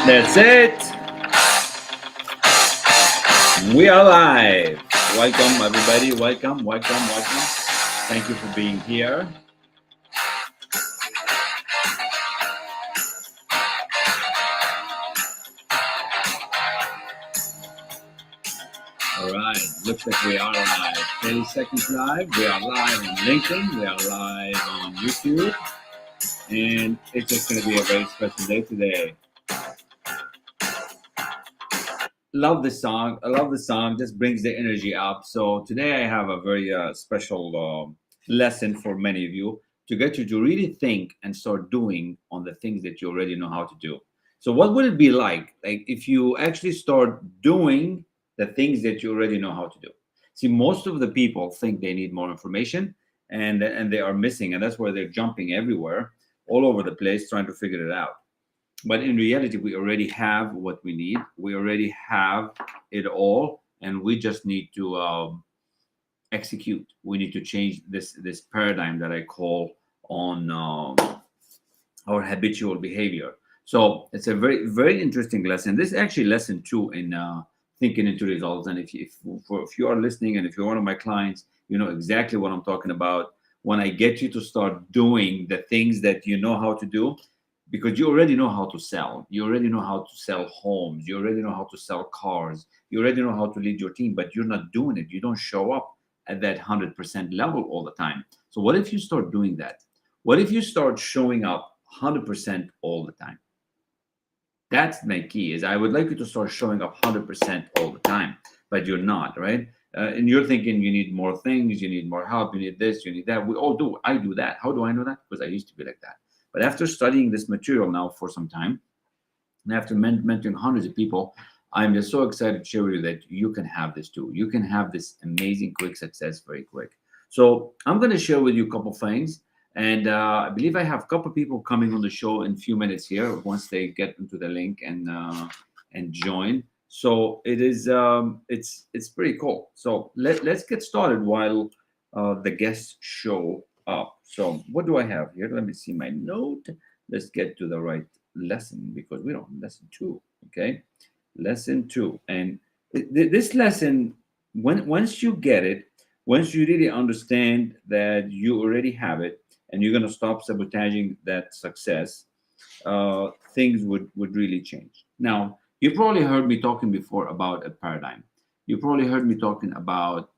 That's it. We are live. Welcome, everybody. Welcome, welcome, welcome. Thank you for being here. All right. Looks like we are live. 30 seconds live. We are live on LinkedIn. We are live on YouTube. And it's just going to be a very special day today. Love this song. I love the song. Just brings the energy up. So today I have a very special lesson for many of you to get you to really think and start doing on the things that you already know how to do. So what would it be like if you actually start doing the things that you already know how to do? See, most of the people think they need more information and they are missing, and that's why they're jumping everywhere, all over the place, trying to figure it out. But in reality, we already have what we need. We already have it all, and we just need to execute. We need to change this paradigm that I call on our habitual behavior. So it's a very interesting lesson. This is actually lesson 2 in thinking into results. And if you are listening, and if you're one of my clients, you know exactly what I'm talking about when I get you to start doing the things that you know how to do, because you already know how to sell. You already know how to sell homes. You already know how to sell cars. You already know how to lead your team, but you're not doing it. You don't show up at that 100% level all the time. So what if you start doing that? What if you start showing up 100% all the time? That's my key. Is I would like you to start showing up 100% all the time, but you're not, right? And you're thinking you need more things, you need more help, you need this, you need that. We all do. I do that. How do I know that? Because I used to be like that. But after studying this material now for some time, and after mentoring hundreds of people, I'm just so excited to share with you that you can have this too. You can have this amazing quick success very quick. So I'm going to share with you a couple things. And I believe I have a couple people coming on the show in a few minutes here once they get into the link and join. So it's pretty cool. So let's get started while the guests show up. So what do I have here? Let me see my note. Let's get to the right lesson because we don't lesson 2. Okay, lesson 2, and this lesson, once you get it, once you really understand that you already have it, and you're going to stop sabotaging that success, things would really change. Now, you probably heard me talking before about a paradigm. You probably heard me talking about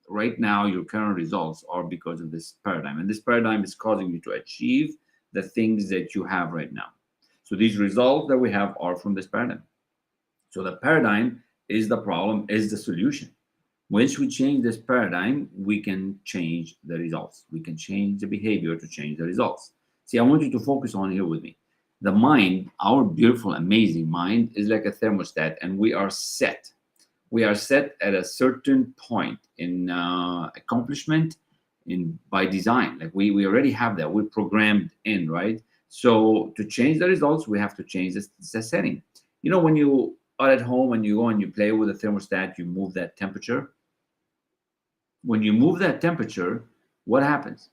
right now your current results are because of this paradigm, and this paradigm is causing you to achieve the things that you have right now. So these results that we have are from this paradigm. So the paradigm is the problem, is the solution. Once we change this paradigm, we can change the results. We can change the behavior to change the results. See, I want you to focus on here with me. The mind, our beautiful, amazing mind, is like a thermostat, and we are set. We are set at a certain point in accomplishment in by design. Like we already have that. We're programmed in, right? So to change the results, we have to change the setting. You know, when you are at home and you go and you play with the thermostat, you move that temperature. When you move that temperature, what happens?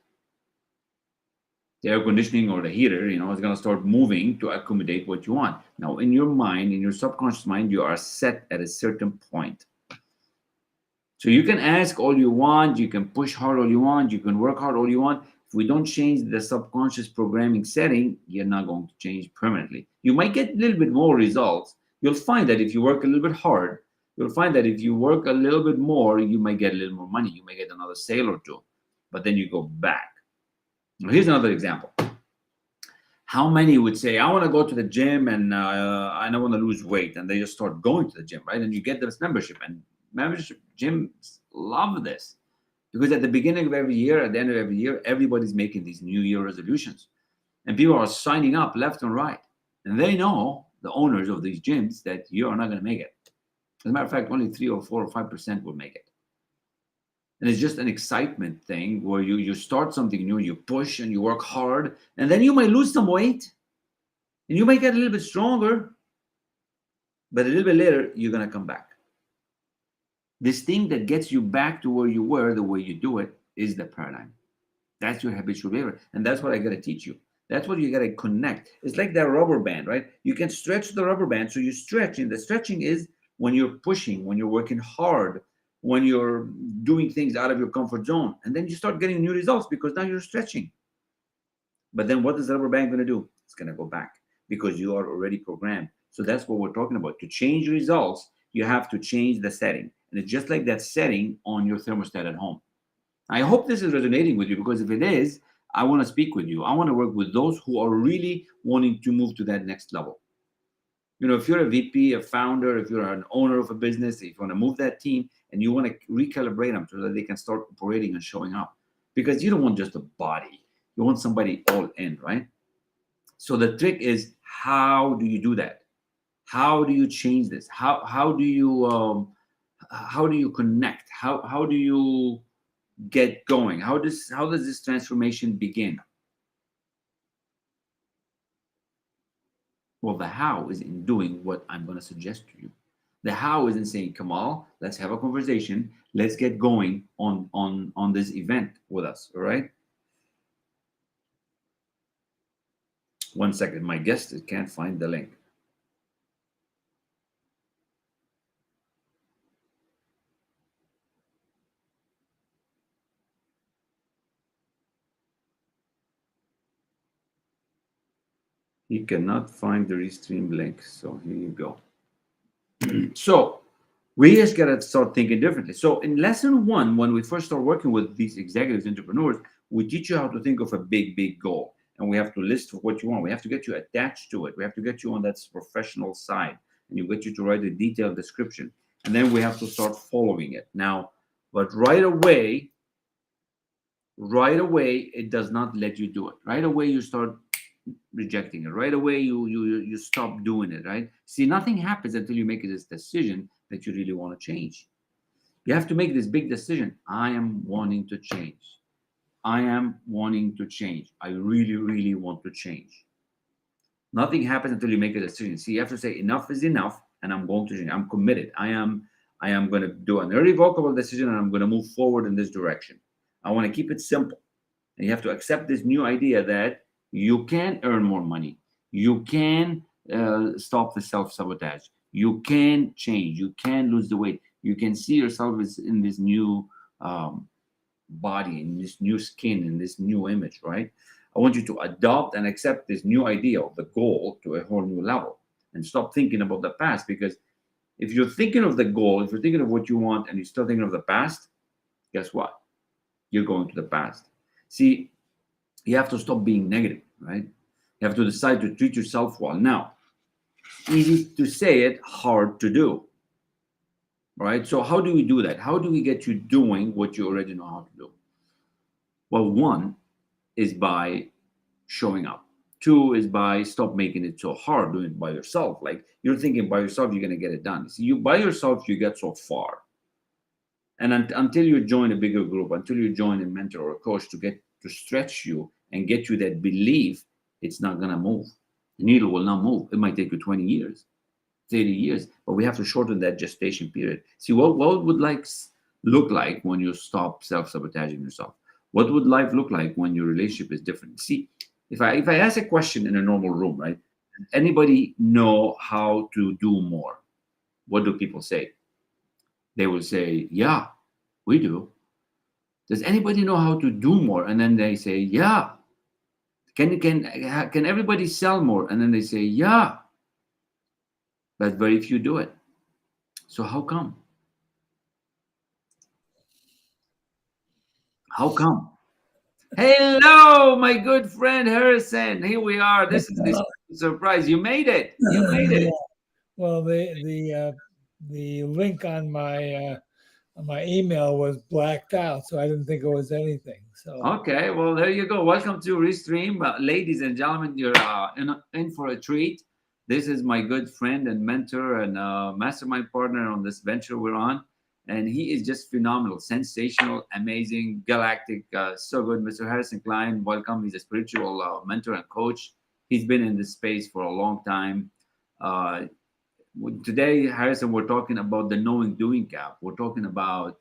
The air conditioning or the heater, you know, is going to start moving to accommodate what you want. Now, in your mind, in your subconscious mind, you are set at a certain point. So you can ask all you want, you can push hard all you want, you can work hard all you want. If we don't change the subconscious programming setting, you're not going to change permanently. You might get a little bit more results. You'll find that if you work a little bit hard, you'll find that if you work a little bit more, you might get a little more money. You might get another sale or two, but then you go back. Now, here's another example. How many would say, I want to go to the gym and I want to lose weight, and they just start going to the gym, right? And you get this membership, and membership gyms love this because at the beginning of every year, at the end of every year, everybody's making these New Year resolutions, and people are signing up left and right, and they know, the owners of these gyms, that you are not going to make it. As a matter of fact, only 3 or 4 or 5% will make it. And it's just an excitement thing where you start something new, you push and you work hard, and then you might lose some weight and you might get a little bit stronger, but a little bit later, you're going to come back. This thing that gets you back to where you were, the way you do it, is the paradigm. That's your habitual behavior. And that's what I got to teach you. That's what you got to connect. It's like that rubber band, right? You can stretch the rubber band. So you stretch, and the stretching is when you're pushing, when you're working hard, when you're doing things out of your comfort zone. And then you start getting new results because now you're stretching. But then what is the rubber band going to do? It's going to go back because you are already programmed. So that's what we're talking about. To change results, you have to change the setting. And it's just like that setting on your thermostat at home. I hope this is resonating with you because if it is, I want to speak with you. I want to work with those who are really wanting to move to that next level. If you're a VP, a founder, if you're an owner of a business, if you want to move that team and you want to recalibrate them so that they can start operating and showing up, because you don't want just a body, you want somebody all in, right? So the trick is, how do you do that? How do you change this? How do you connect? How do you get going? How does this transformation begin? Well, the how is in doing what I'm going to suggest to you. The how is in saying, Kamal, let's have a conversation. Let's get going on this event with us. All right. 1 second. My guest can't find the link. He cannot find the restream link. So here you go. So we just gotta start thinking differently. So in lesson one, when we first start working with these executives, entrepreneurs, we teach you how to think of a big goal. And we have to list what you want. We have to get you attached to it. We have to get you on that professional side. And you get you to write a detailed description. And then we have to start following it. Now, but right away, it does not let you do it. Right away, you start rejecting it. Right away, you stop doing it. Right? See, nothing happens until you make this decision that you really want to change. You have to make this big decision. I am wanting to change. I am wanting to change. I really want to change. Nothing happens until you make a decision. See, you have to say enough is enough, and I'm going to change. I'm committed. I am going to do an irrevocable decision, and I'm going to move forward in this direction. I want to keep it simple. And you have to accept this new idea that you can earn more money. You can stop the self sabotage. You can change. You can lose the weight. You can see yourself as in this new body, in this new skin, in this new image, right? I want you to adopt and accept this new idea of the goal to a whole new level and stop thinking about the past. Because if you're thinking of the goal, if you're thinking of what you want and you're still thinking of the past, guess what? You're going to the past. See, you have to stop being negative, right? You have to decide to treat yourself well. Now, easy to say it, hard to do, right? So, how do we do that? How do we get you doing what you already know how to do? Well, one is by showing up. Two is by stop making it so hard doing it by yourself. Like you're thinking by yourself, you're going to get it done. See, you by yourself, you get so far. And until you join a bigger group, until you join a mentor or a coach to get to stretch you and get you that belief, it's not gonna move. The needle will not move. It might take you 20 years, 30 years, but we have to shorten that gestation period. See, what would life look like when you stop self-sabotaging yourself? What would life look like when your relationship is different? See, if I ask a question in a normal room, right? Anybody know how to do more? What do people say? They will say, yeah, we do. Does anybody know how to do more? And then they say, yeah. Can everybody sell more? And then they say, yeah. But very few do it. So how come? How come? Hello, my good friend Harrison. Here we are. This is this surprise. You made it. You made Yeah. it. Well, the link on my email was blacked out, so I didn't think it was anything. So Okay, well, there you go. Welcome to Restream. Ladies and gentlemen, you're in for a treat. This is my good friend and mentor and mastermind partner on this venture we're on. And he is just phenomenal, sensational, amazing, galactic, so good. Mr. Harrison Klein, welcome. He's a spiritual mentor and coach. He's been in this space for a long time. Uh, Today, Harrison, we're talking about the knowing doing gap. We're talking about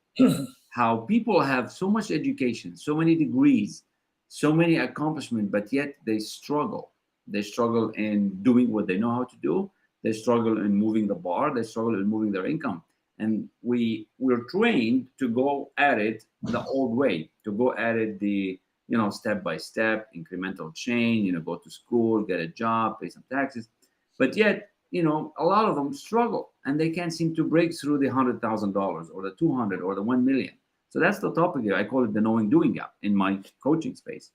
how people have so much education, so many degrees, so many accomplishments, but yet they struggle. They struggle in doing what they know how to do. They struggle in moving the bar. They struggle in moving their income. And we're trained to go at it the old way, to go at it the step by step, incremental change. Go to school, get a job, pay some taxes, but yet a lot of them struggle and they can't seem to break through the $100,000 or the 200 or the 1 million. So that's the topic here. I call it the knowing doing gap in my coaching space.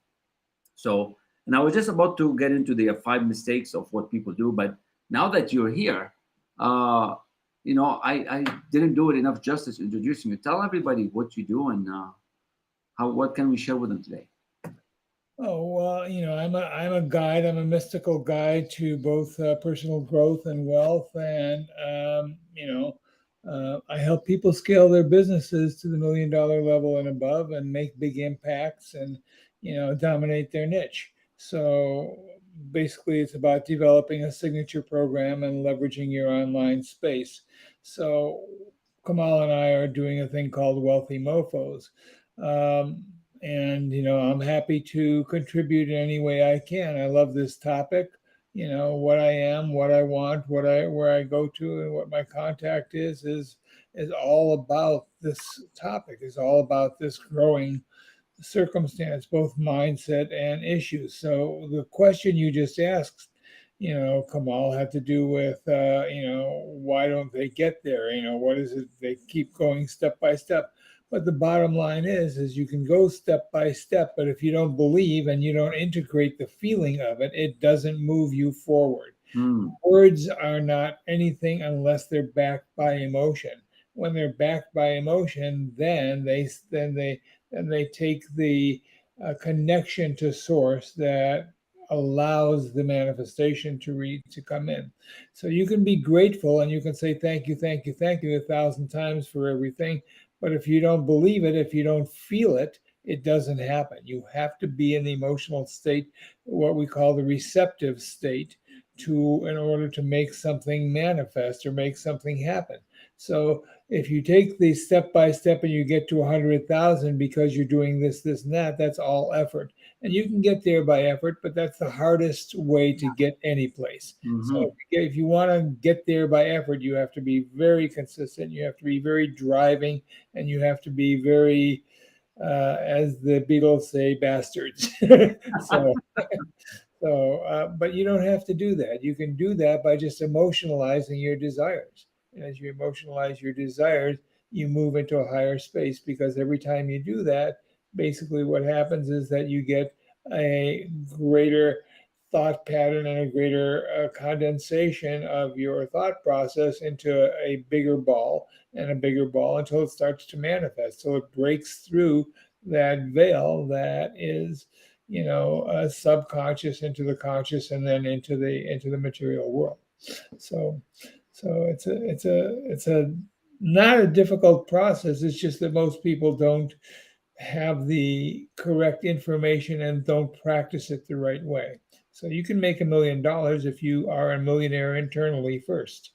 So, and I was just about to get into the five mistakes of what people do, but now that you're here, uh, I didn't do it enough justice introducing you. Tell everybody what you do and what can we share with them today? Oh, well, I'm a guide. I'm a mystical guide to both personal growth and wealth, and I help people scale their businesses to the $1 million level and above, and make big impacts, and dominate their niche. So basically, it's about developing a signature program and leveraging your online space. So Kamal and I are doing a thing called Wealthy Mofos. Um, and I'm happy to contribute in any way I can. I love this topic. What I am, what I want, where I go to, and what my contact is all about this topic. Is all about this growing circumstance, both mindset and issues. So the question you just asked, Kamal, had to do with, why don't they get there? What is it? They keep going step by step. But the bottom line is you can go step by step, but if you don't believe and you don't integrate the feeling of it, it doesn't move you forward. Hmm. Words are not anything unless they're backed by emotion. When they're backed by emotion, then they take the connection to source that allows the manifestation to come in. So you can be grateful and you can say thank you, thank you, thank you 1,000 times for everything. But if you don't believe it, if you don't feel it, it doesn't happen. You have to be in the emotional state, what we call the receptive state, in order to make something manifest or make something happen. So if you take the step by step and you get to 100,000 because you're doing this, and that, that's all effort. And you can get there by effort, but that's the hardest way to get any place. Mm-hmm. So if you want to get there by effort, you have to be very consistent. You have to be very driving, and you have to be very, as the Beatles say, bastards. so but you don't have to do that. You can do that by just emotionalizing your desires. And as you emotionalize your desires, you move into a higher space, because every time you do that, basically what happens is that you get a greater thought pattern and a greater condensation of your thought process into a bigger ball and a bigger ball until it starts to manifest. So it breaks through that veil that is subconscious into the conscious, and then into the material world. So it's a not a difficult process. It's just that most people don't have the correct information and don't practice it the right way. So you can make $1 million if you are a millionaire internally first.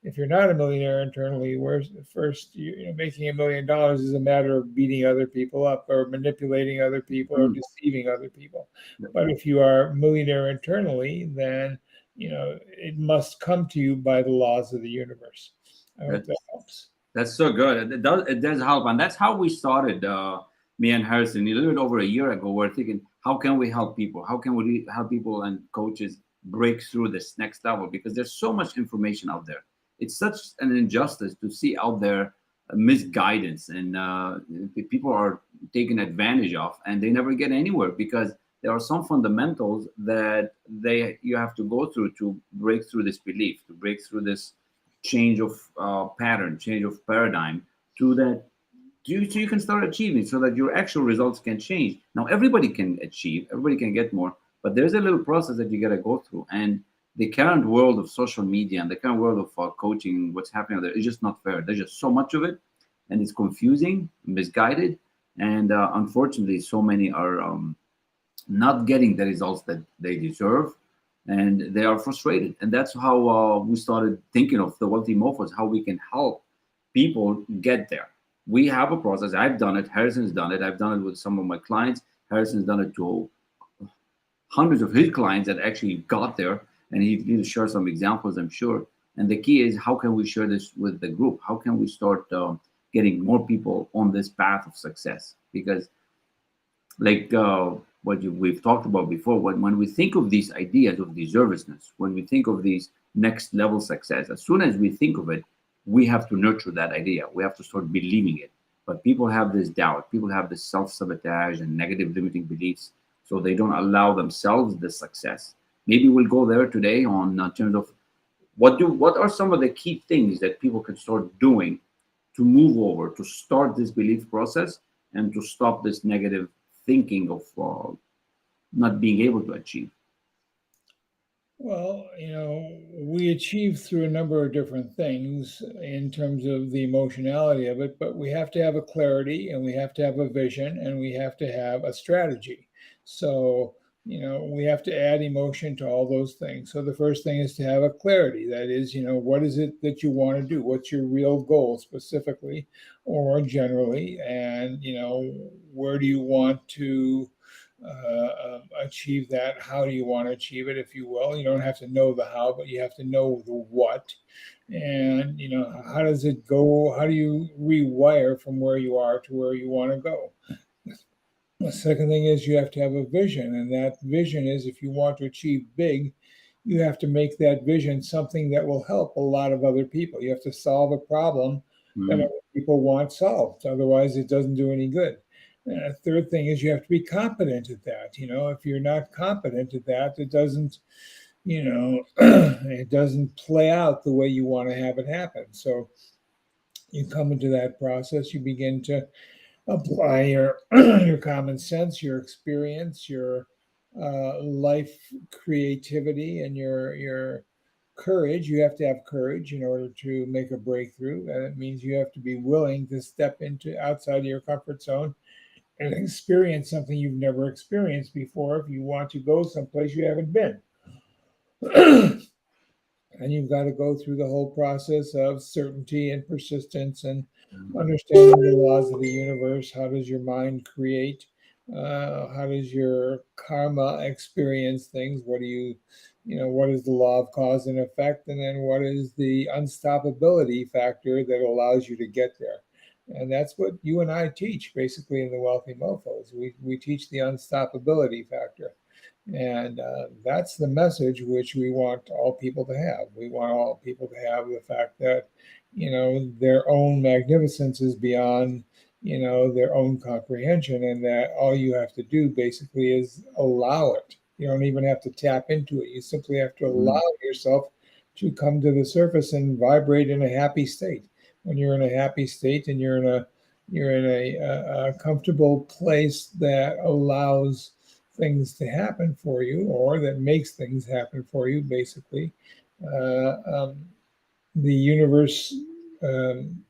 If you're not a millionaire internally, where first making $1 million is a matter of beating other people up or manipulating other people or Mm. deceiving other people. But if you are a millionaire internally, then it must come to you by the laws of the universe. I hope that That's helps. that's so good. It does help, and that's how we started. Me and Harrison a little bit over a year ago. We're thinking, how can we help people? How can we help people and coaches break through this next level? Because there's so much information out there. It's such an injustice to see out there misguidance, and people are taken advantage of, and they never get anywhere because there are some fundamentals that they you have to go through to break through this belief, to break through this change of pattern, change of paradigm, to that so you can start achieving, so that your actual results can change. Now everybody can achieve, everybody can get more, but there's a little process that you got to go through. And the current world of social media and the current world of coaching, what's happening out there, is just not fair. There's just so much of it, and it's confusing, misguided, and unfortunately, so many are not getting the results that they deserve, and they are frustrated. And that's how we started thinking of the wealthy mofos, how we can help people get there. We have a process. I've done it. Harrison's done it. I've done it with some of my clients. Harrison's done it to hundreds of his clients that actually got there, and he'll share some examples, I'm sure. And the key is, how can we share this with the group? How can we start getting more people on this path of success? Because, like we've talked about before, when we think of these ideas of deservedness, when we think of these next level success, as soon as we think of it, we have to nurture that idea. We have to start believing it. But people have this doubt, people have this self sabotage and negative limiting beliefs, so they don't allow themselves this success. Maybe we'll go there today on terms of what are some of the key things that people can start doing to move over, to start this belief process, and to stop this negative thinking of not being able to achieve. Well, we achieve through a number of different things in terms of the emotionality of it, but we have to have a clarity and we have to have a vision and we have to have a strategy. So, we have to add emotion to all those things. So the first thing is to have a clarity. That is, what is it that you want to do? What's your real goal specifically or generally? And, where do you want to achieve that? How do you want to achieve it, if you will? You don't have to know the how, but you have to know the what. And, how does it go? How do you rewire from where you are to where you want to go? The second thing is you have to have a vision. And that vision is, if you want to achieve big, you have to make that vision something that will help a lot of other people. You have to solve a problem that Mhm. other people want solved. Otherwise, it doesn't do any good. And a third thing is you have to be competent at that. If you're not competent at that, it doesn't, it doesn't play out the way you want to have it happen. So you come into that process, you begin to apply your your common sense, your experience, your life creativity, and your courage. You have to have courage in order to make a breakthrough. And it means you have to be willing to step into outside of your comfort zone and experience something you've never experienced before if you want to go someplace you haven't been. And you've got to go through the whole process of certainty and persistence and understanding the laws of the universe. How does your mind create? How does your karma experience things? What is the law of cause and effect? And then what is the unstoppability factor that allows you to get there? And that's what you and I teach basically in the Wealthy Mofos. We teach the unstoppability factor. And that's the message which we want all people to have. We want all people to have the fact that, their own magnificence is beyond, their own comprehension, and that all you have to do basically is allow it. You don't even have to tap into it. You simply have to allow Mhm. yourself to come to the surface and vibrate in a happy state. When you're in a happy state and you're in a comfortable place that allows things to happen for you, or that makes things happen for you, basically, uh, um, the universe um,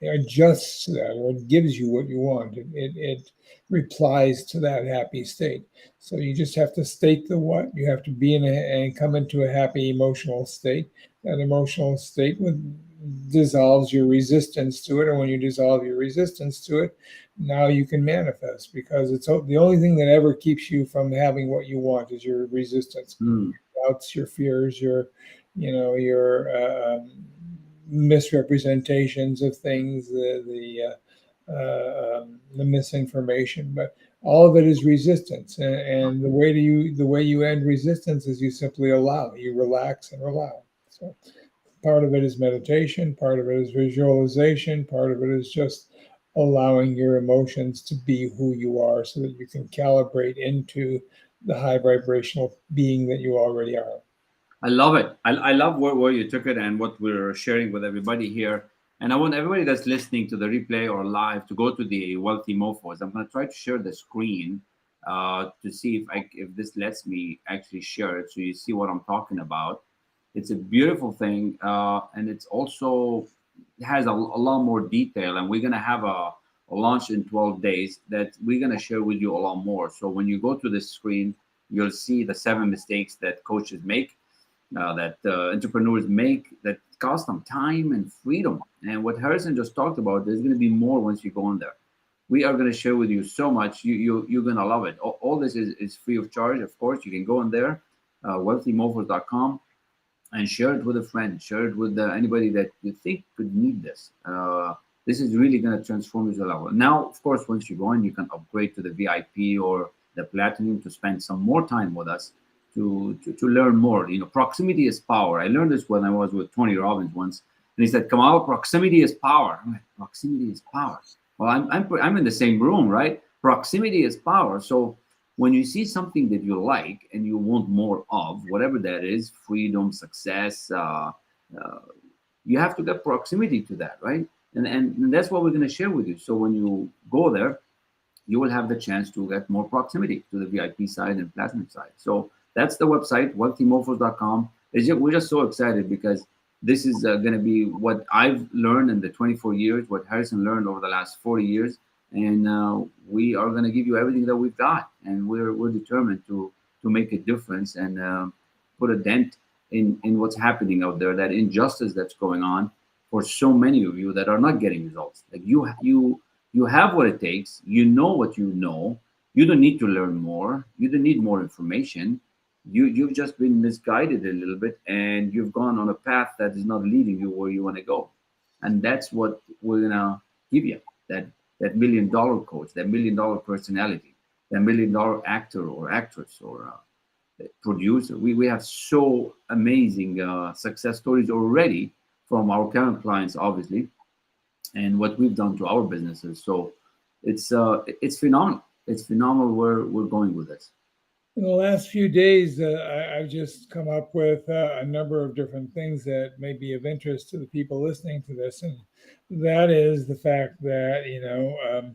adjusts to that, or it gives you what you want. It replies to that happy state. So you just have to state the what. You have to be in and come into a happy emotional state. That emotional state dissolves your resistance to it, and when you dissolve your resistance to it, now you can manifest, because it's the only thing that ever keeps you from having what you want is your resistance, Mhm. doubts, your fears, your misrepresentations of things, the misinformation. But all of it is resistance, and the way you end resistance is you simply allow, you relax and allow. So part of it is meditation, part of it is visualization, part of it is just allowing your emotions to be who you are, so that you can calibrate into the high vibrational being that you already are. I love it. I love where you took it and what we're sharing with everybody here. And I want everybody that's listening to the replay or live to go to the Wealthy Mofos. I'm going to try to share the screen to see if this lets me actually share it, so you see what I'm talking about. It's a beautiful thing, and it's also has a lot more detail. And we're going to have a launch in 12 days that we're going to share with you a lot more. So when you go to this screen, you'll see the 7 mistakes that coaches make, that entrepreneurs make, that cost them time and freedom. And what Harrison just talked about, there's going to be more once you go in there. We are going to share with you so much. You're going to love it. All this is free of charge. Of course, you can go in there, wealthymofos.com, and share it with a friend, share it with anybody that you think could need this. This is really going to transform your level. Now, of course, once you go in, you can upgrade to the VIP or the platinum to spend some more time with us to learn more. Proximity is power. I learned this when I was with Tony Robbins once, and he said, Kamal, proximity is power. I'm like, proximity is power. Well, I'm in the same room, right? Proximity is power. So when you see something that you like and you want more of, whatever that is, freedom, success, uh, you have to get proximity to that, right? And that's what we're going to share with you. So when you go there, you will have the chance to get more proximity to the VIP side and platinum side. So that's the website, wealthymofos.com. We're just so excited because this is going to be what I've learned in the 24 years, what Harrison learned over the last 40 years. And we are going to give you everything that we've got. And we're determined to make a difference and put a dent in what's happening out there, that injustice that's going on for so many of you that are not getting results. Like you have what it takes. You know what you know. You don't need to learn more. You don't need more information. You've just been misguided a little bit, and you've gone on a path that is not leading you where you want to go. And that's what we're gonna give you, that $1 million coach, that $1 million personality, that $1 million actor or actress or producer. We have so amazing success stories already from our current clients, obviously, and what we've done to our businesses. So it's phenomenal. It's phenomenal where we're going with this. In the last few days, I've just come up with a number of different things that may be of interest to the people listening to this, and that is the fact that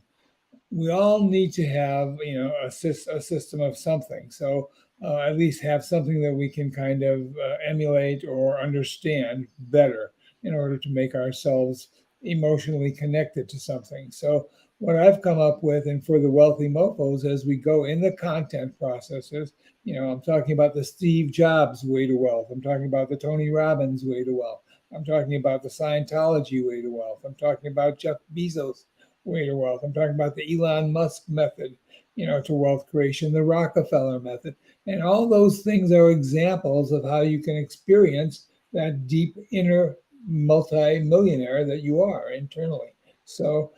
we all need to have a system of something. So at least have something that we can kind of emulate or understand better in order to make ourselves emotionally connected to something. So what I've come up with, and for the wealthy mofos, as we go in the content processes, I'm talking about the Steve Jobs way to wealth. I'm talking about the Tony Robbins way to wealth. I'm talking about the Scientology way to wealth. I'm talking about Jeff Bezos way to wealth. I'm talking about the Elon Musk method, to wealth creation, the Rockefeller method. And all those things are examples of how you can experience that deep inner multi-millionaire that you are internally. So,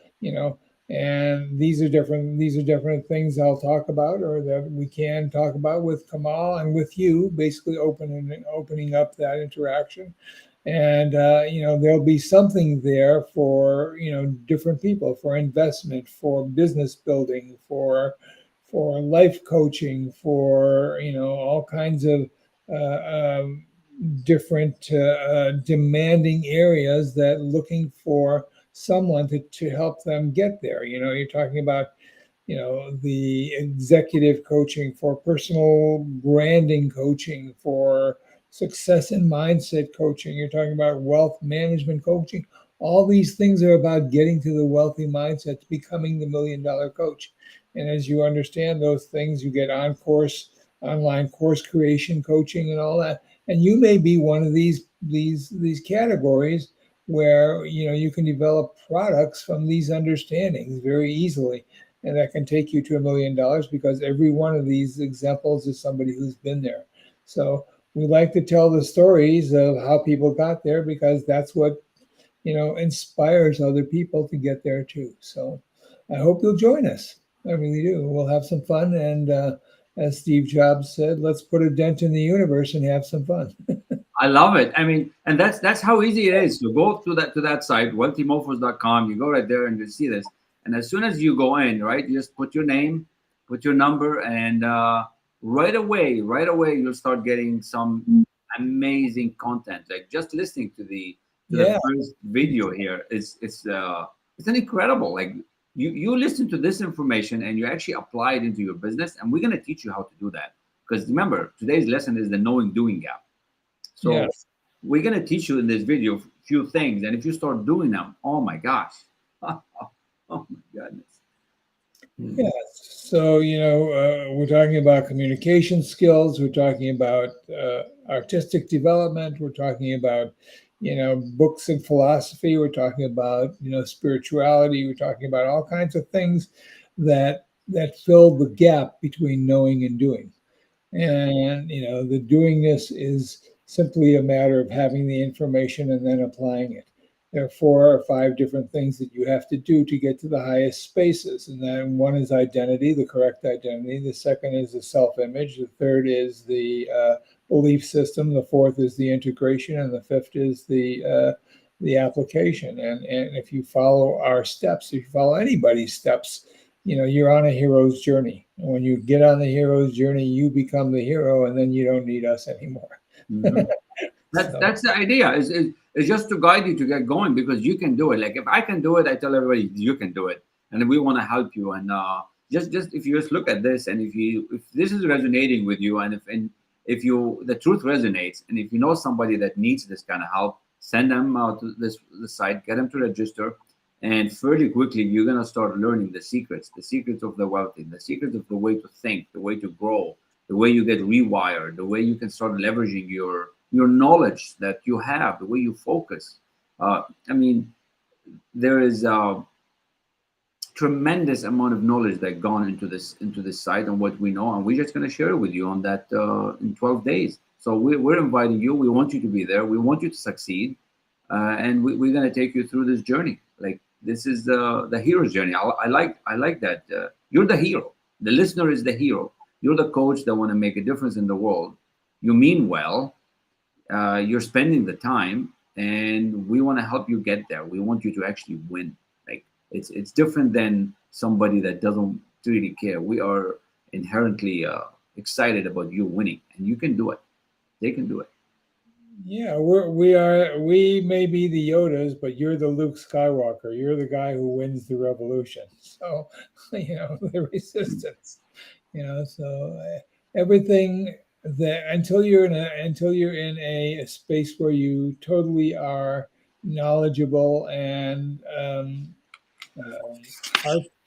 and these are different things I'll talk about, or that we can talk about with Kamal and with you, basically opening up that interaction. And there'll be something there for different people, for investment, for business building, for life coaching, for all kinds of different demanding areas that looking for someone to help them get there. You're talking about the executive coaching, for personal branding coaching, for success and mindset coaching. You're talking about wealth management coaching. All these things are about getting to the wealthy mindset, to becoming the $1 million coach. And as you understand those things, you get online course creation coaching and all that. And you may be one of these categories where you can develop products from these understandings very easily, and that can take you to $1 million, because every one of these examples is somebody who's been there. So we like to tell the stories of how people got there, because that's what inspires other people to get there too. So I hope you'll join us. I really do. We'll have some fun, and as Steve Jobs said, let's put a dent in the universe and have some fun. I love it. I mean, and that's how easy it is. You go to that site, wealthymofos.com. You go right there and you see this. And as soon as you go in, right, you just put your name, put your number, and right away, you'll start getting some amazing content. Like just listening to the Yeah, first video here, it's an incredible. Like you listen to this information and you actually apply it into your business, and we're gonna teach you how to do that. Because remember, today's lesson is the knowing doing gap. So yes. we're gonna teach you in this video a few things, and if you start doing them, oh my gosh, oh my goodness. Hmm. Yes. So, we're talking about communication skills. We're talking about artistic development. We're talking about, books and philosophy. We're talking about, spirituality. We're talking about all kinds of things that fill the gap between knowing and doing. And, the doingness is simply a matter of having the information and then applying it. There are 4 or 5 different things that you have to do to get to the highest spaces. And then one is identity, the correct identity. The second is the self image. The third is the belief system. The fourth is the integration. And the fifth is the application. And if you follow our steps, if you follow anybody's steps, you're on a hero's journey. And when you get on the hero's journey, you become the hero, and then you don't need us anymore. Mm-hmm. That's the idea. Is just to guide you to get going, because you can do it. Like if I can do it, I tell everybody you can do it, and we want to help you. And just if you just look at this, and if this is resonating with you, and if you the truth resonates, and if you know somebody that needs this kind of help, send them to the site, get them to register, and fairly quickly you're gonna start learning the secrets of the wealthy, the secrets of the way to think, the way to grow, the way you get rewired, the way you can start leveraging your knowledge that you have, the way you focus. I mean, there is a tremendous amount of knowledge that gone into this site and what we know, and we're just going to share it with you on that in 12 days. So we're inviting you. We want you to be there. We want you to succeed, and we're going to take you through this journey. Like this is the hero's journey. I like that. You're the hero. The listener is the hero. You're the coach that want to make a difference in the world. You mean well. You're spending the time, and we want to help you get there. We want you to actually win. Like it's different than somebody that doesn't really care. We are inherently excited about you winning, and you can do it. They can do it. Yeah, we may be the Yodas, but you're the Luke Skywalker. You're the guy who wins the revolution. So, the resistance. So everything that until you're in a space where you totally are knowledgeable and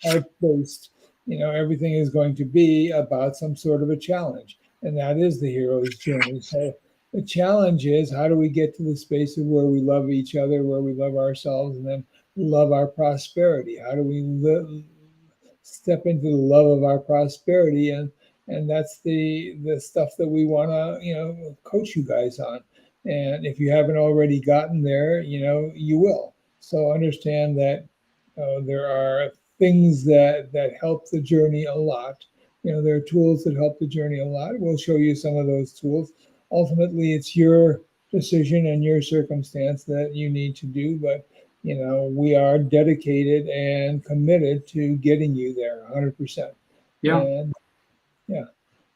heart based, everything is going to be about some sort of a challenge, and that is the hero's journey. So the challenge is, how do we get to the space of where we love each other, where we love ourselves, and then love our prosperity? How do we step into the love of our prosperity? And that's the stuff that we want to coach you guys on. And if you haven't already gotten there, you will. So understand that there are things that help the journey a lot. There are tools that help the journey a lot. We'll show you some of those tools. Ultimately, it's your decision and your circumstance that you need to do, but we are dedicated and committed to getting you there 100%. Yeah. And yeah,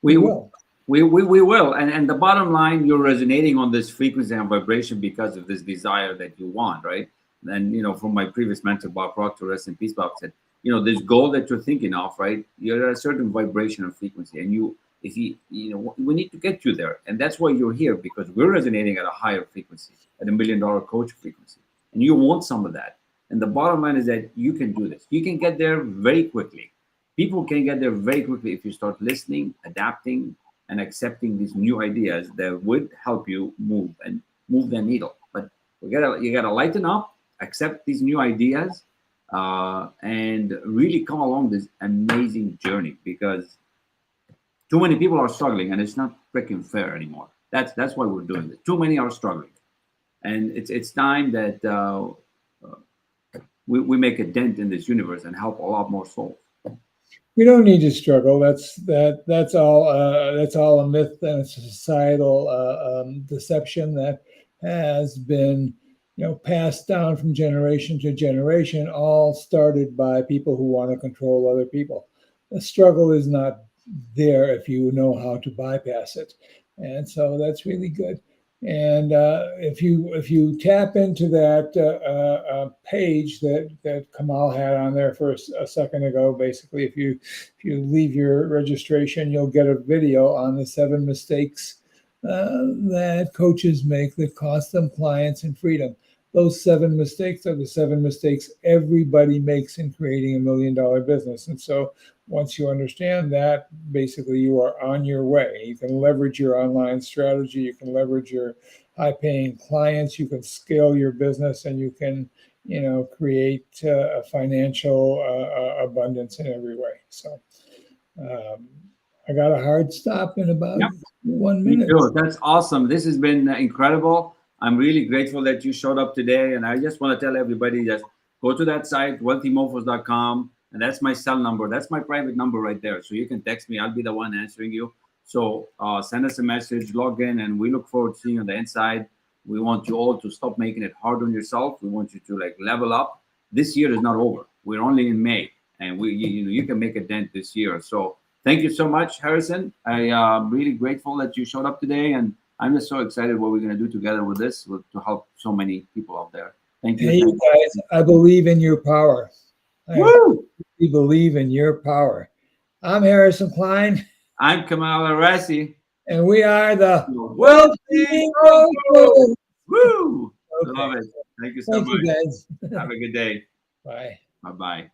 we We will. we will. And the bottom line, you're resonating on this frequency and vibration because of this desire that you want, right? And from my previous mentor, Bob Proctor, rest in peace, Bob said, this goal that you're thinking of, right? You're at a certain vibration and frequency, and if we need to get you there, and that's why you're here, because we're resonating at a higher frequency, at $1 million coach frequency, and you want some of that. And the bottom line is that you can do this. You can get there very quickly. People can get there very quickly if you start listening, adapting, and accepting these new ideas that would help you move the needle. But you gotta lighten up, accept these new ideas, and really come along this amazing journey, because too many people are struggling, and it's not freaking fair anymore. That's why we're doing this. Too many are struggling, and it's time that we make a dent in this universe and help a lot more souls. We don't need to struggle. That's all. That's all a myth and a societal deception that has been, passed down from generation to generation. All started by people who want to control other people. The struggle is not there if you know how to bypass it, and so that's really good. And if you tap into that page that Kamal had on there for a second ago, basically, if you leave your registration, you'll get a video on the 7 mistakes that coaches make that cost them clients and freedom. those 7 mistakes are the 7 mistakes everybody makes in creating $1 million business. And so once you understand that, basically you are on your way. You can leverage your online strategy, you can leverage your high paying clients, you can scale your business, and you can, create a financial abundance in every way. So um, I got a hard stop in about Yep. one Me minute. too. That's awesome. This has been incredible. I'm really grateful that you showed up today. And I just want to tell everybody just go to that site, wealthymofos.com. And that's my cell number. That's my private number right there. So you can text me. I'll be the one answering you. So send us a message, log in, and we look forward to seeing you on the inside. We want you all to stop making it hard on yourself. We want you to like level up. This year is not over. We're only in May, and you can make a dent this year. So thank you so much, Harrison. I am really grateful that you showed up today, and I'm just so excited what we're going to do together with this to help so many people out there. Thank you. Hey, you guys, I believe in your power. I Woo! believe in your power. I'm Harrison Klein, I'm Kamal El-Rassi. and we are the Wealthy Wealthy Mofos. Mofos. Woo! I Okay. love it. Thank you so Thank you, much. guys. Have a good day. Bye. Bye bye.